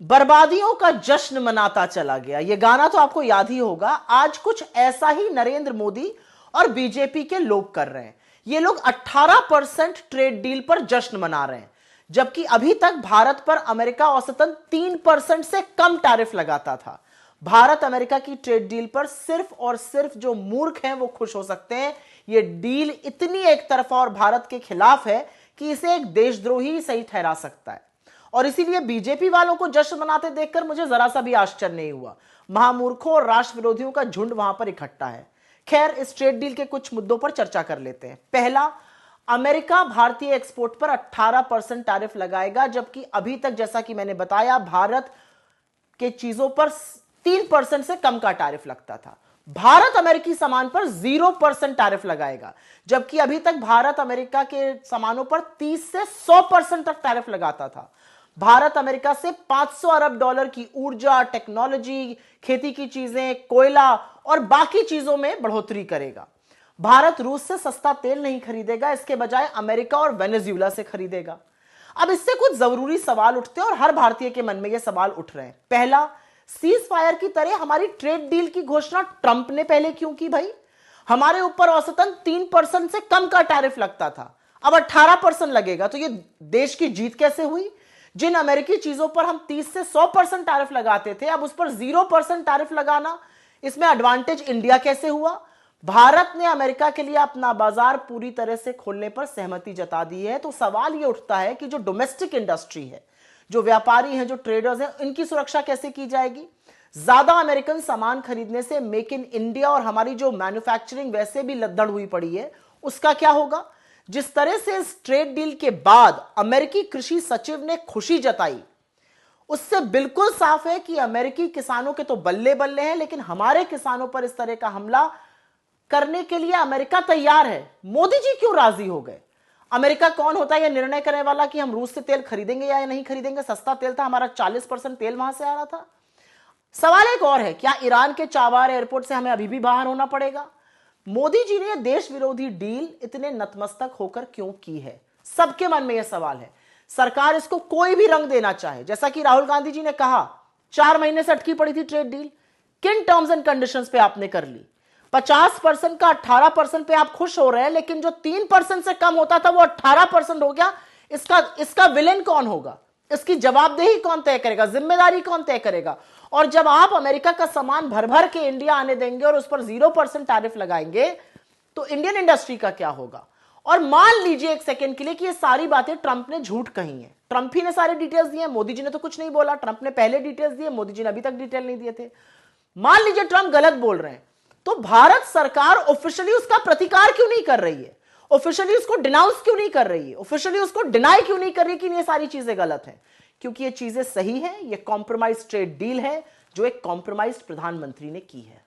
बर्बादियों का जश्न मनाता चला गया। यह गाना तो आपको याद ही होगा। आज कुछ ऐसा ही नरेंद्र मोदी और बीजेपी के लोग कर रहे हैं। ये लोग 18% ट्रेड डील पर जश्न मना रहे हैं, जबकि अभी तक भारत पर अमेरिका औसतन 3% से कम टैरिफ लगाता था। भारत अमेरिका की ट्रेड डील पर सिर्फ और सिर्फ जो मूर्ख हैं वो खुश हो सकते हैं। यह डील इतनी एक तरफा और भारत के खिलाफ है कि इसे एक देशद्रोही सही ठहरा सकता है। और इसीलिए बीजेपी वालों को जश्न मनाते देखकर मुझे जरा सा भी आश्चर्य नहीं हुआ। महामूर्खों और राष्ट्र विरोधियों का झुंड वहां पर इकट्ठा है। खैर, इस ट्रेड डील के कुछ मुद्दों पर चर्चा कर लेते हैं। पहला, अमेरिका भारतीय एक्सपोर्ट पर 18% टैरिफ लगाएगा, जबकि अभी तक जैसा कि मैंने बताया भारत के चीजों पर 3% से कम का टैरिफ लगता था। भारत अमेरिकी सामान पर 0% टैरिफ लगाएगा, जबकि अभी तक भारत अमेरिका के सामानों पर 30 से 100% तक टैरिफ लगाता था। भारत अमेरिका से 500 अरब डॉलर की ऊर्जा, टेक्नोलॉजी, खेती की चीजें, कोयला और बाकी चीजों में बढ़ोतरी करेगा। भारत रूस से सस्ता तेल नहीं खरीदेगा, इसके बजाय अमेरिका और वेनेजुएला से खरीदेगा। अब इससे कुछ जरूरी सवाल उठते हैं और हर भारतीय के मन में ये सवाल उठ रहे हैं। पहला, सीज फायर की तरह हमारी ट्रेड डील की घोषणा ट्रंप ने पहले क्यों की भाई? हमारे ऊपर औसतन 3% से कम का टैरिफ लगता था, अब 18% लगेगा, तो ये देश की जीत कैसे हुई? जिन अमेरिकी चीजों पर हम 30 से 100% टैरिफ लगाते थे, अब उस पर 0% टैरिफ लगाना, इसमें एडवांटेज इंडिया कैसे हुआ? भारत ने अमेरिका के लिए अपना बाजार पूरी तरह से खोलने पर सहमति जता दी है। तो सवाल यह उठता है कि जो डोमेस्टिक इंडस्ट्री है, जो व्यापारी हैं, जो ट्रेडर्स हैं, इनकी सुरक्षा कैसे की जाएगी? ज्यादा अमेरिकन सामान खरीदने से मेक इन इंडिया और हमारी जो मैन्युफैक्चरिंग वैसे भी लद्दड़ हुई पड़ी है, उसका क्या होगा? जिस तरह से इस ट्रेड डील के बाद अमेरिकी कृषि सचिव ने खुशी जताई, उससे बिल्कुल साफ है कि अमेरिकी किसानों के तो बल्ले बल्ले हैं, लेकिन हमारे किसानों पर इस तरह का हमला करने के लिए अमेरिका तैयार है। मोदी जी क्यों राजी हो गए? अमेरिका कौन होता है यह निर्णय करने वाला कि हम रूस से तेल खरीदेंगे या नहीं खरीदेंगे? सस्ता तेल था, हमारा 40% तेल वहां से आ रहा था। सवाल एक और है, क्या ईरान के चाबार एयरपोर्ट से हमें अभी भी बाहर होना पड़ेगा? मोदी जी ने देश विरोधी डील इतने नतमस्तक होकर क्यों की है? सबके मन में यह सवाल है। सरकार इसको कोई भी रंग देना चाहे, जैसा कि राहुल गांधी जी ने कहा 4 महीने से अटकी पड़ी थी ट्रेड डील, किन टर्म्स एंड कंडीशंस पे आपने कर ली? 50% का 18% पे आप खुश हो रहे हैं, लेकिन जो 3% से कम होता था वो 18% हो गया। इसका विलेन कौन होगा? इसकी जवाबदेही कौन तय करेगा? जिम्मेदारी कौन तय करेगा? और जब आप अमेरिका का सामान भर भर के इंडिया आने देंगे और उस पर 0% टैरिफ लगाएंगे, तो इंडियन इंडस्ट्री का क्या होगा? और मान लीजिए एक सेकंड के लिए कि ये सारी बातें ट्रंप ने झूठ कही हैं। ट्रंप ही ने सारे डिटेल्स दिए, मोदी जी ने तो कुछ नहीं बोला। ट्रंप ने पहले डिटेल्स दिए, मोदी जी ने अभी तक डिटेल नहीं दिए थे। मान लीजिए ट्रंप गलत बोल रहे हैं, तो भारत सरकार ऑफिशियली उसका प्रतिकार क्यों नहीं कर रही है? ऑफिशियली उसको डिनाउंस क्यों नहीं कर रही है? ऑफिशियली उसको डिनाई क्यों नहीं कर रही कि ये सारी चीजें गलत हैं? क्योंकि ये चीजें सही हैं। ये कॉम्प्रोमाइज ट्रेड डील है जो एक कॉम्प्रोमाइज प्रधानमंत्री ने की है।